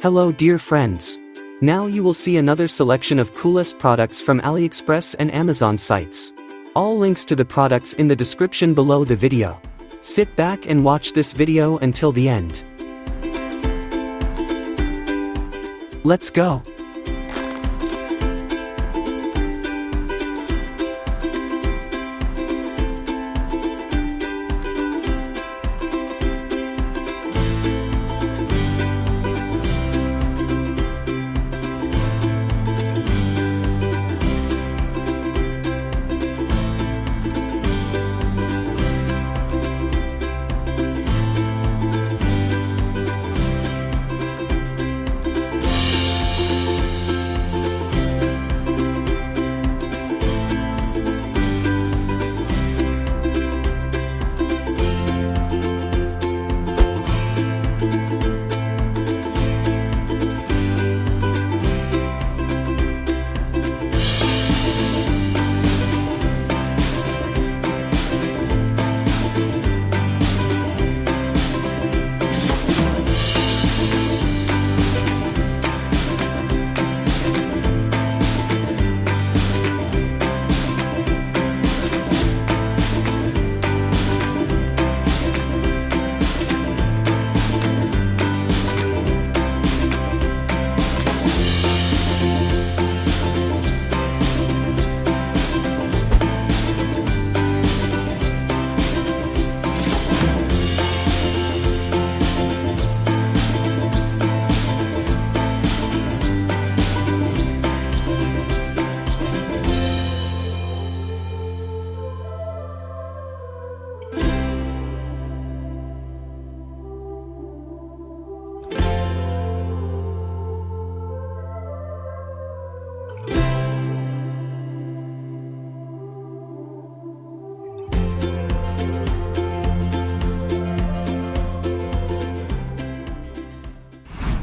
Hello dear friends. Now you will see another selection of coolest products from AliExpress and Amazon sites. All links to the products in the description below the video. Sit back and watch this video until the end. Let's go.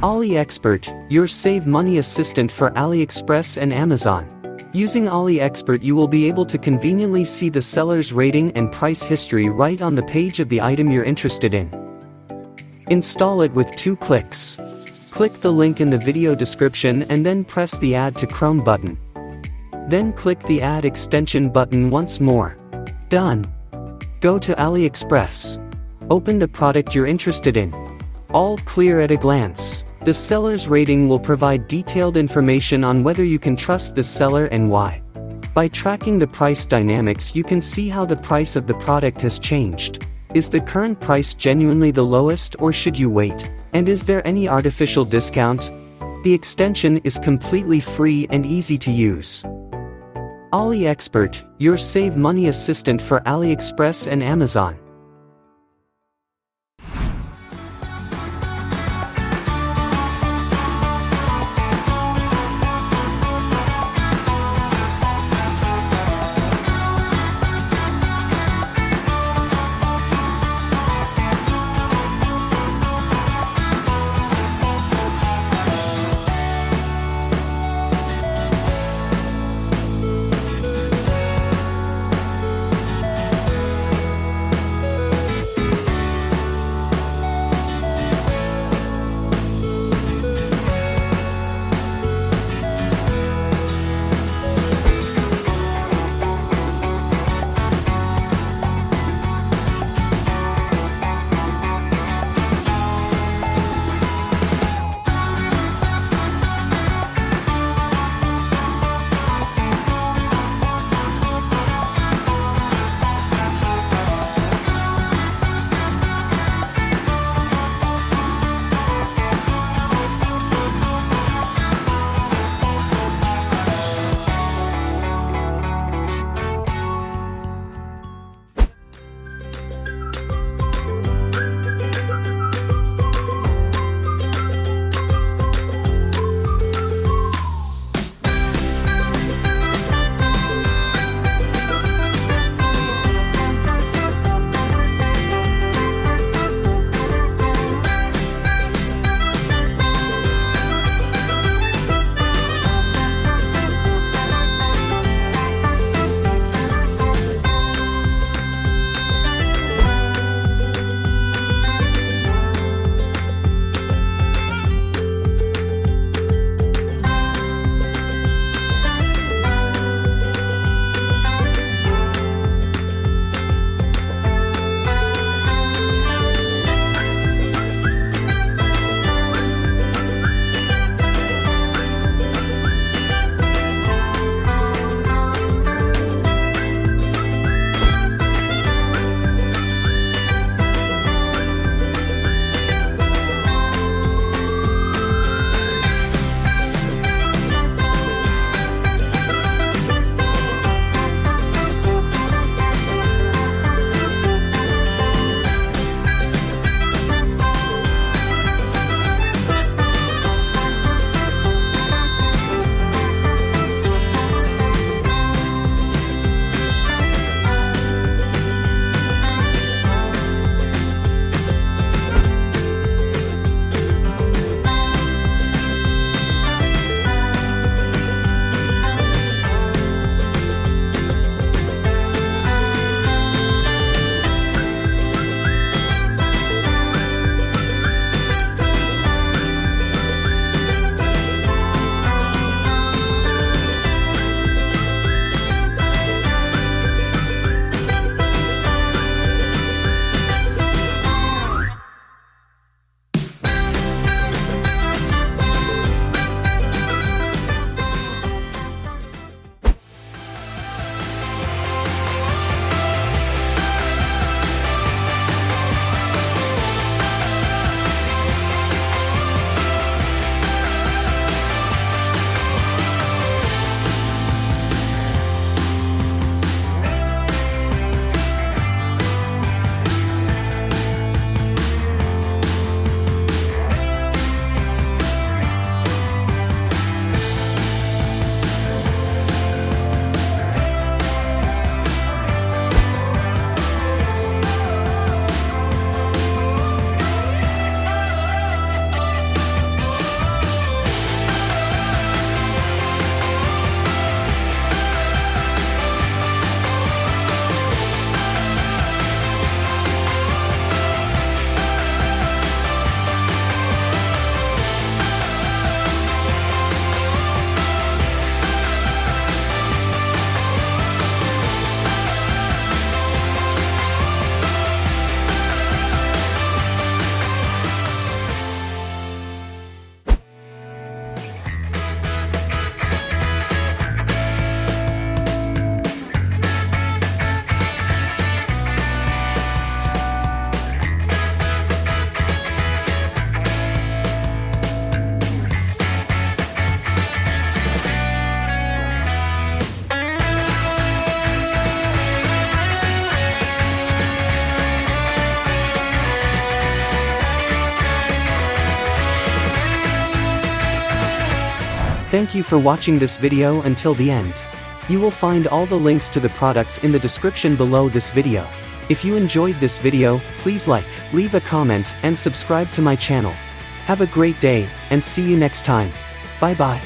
AliExpert, your save money assistant for AliExpress and Amazon. Using AliExpert you will be able to conveniently see the seller's rating and price history right on the page of the item you're interested in. Install it with 2 clicks. Click the link in the video description and then press the Add to Chrome button. Then click the Add Extension button once more. Done. Go to AliExpress. Open the product you're interested in. All clear at a glance. The seller's rating will provide detailed information on whether you can trust the seller and why. By tracking the price dynamics you can see how the price of the product has changed. Is the current price genuinely the lowest or should you wait? And is there any artificial discount? The extension is completely free and easy to use. AliExpert, your save money assistant for AliExpress and Amazon. Thank you for watching this video until the end. You will find all the links to the products in the description below this video. If you enjoyed this video, please like, leave a comment, and subscribe to my channel. Have a great day, and see you next time. Bye bye.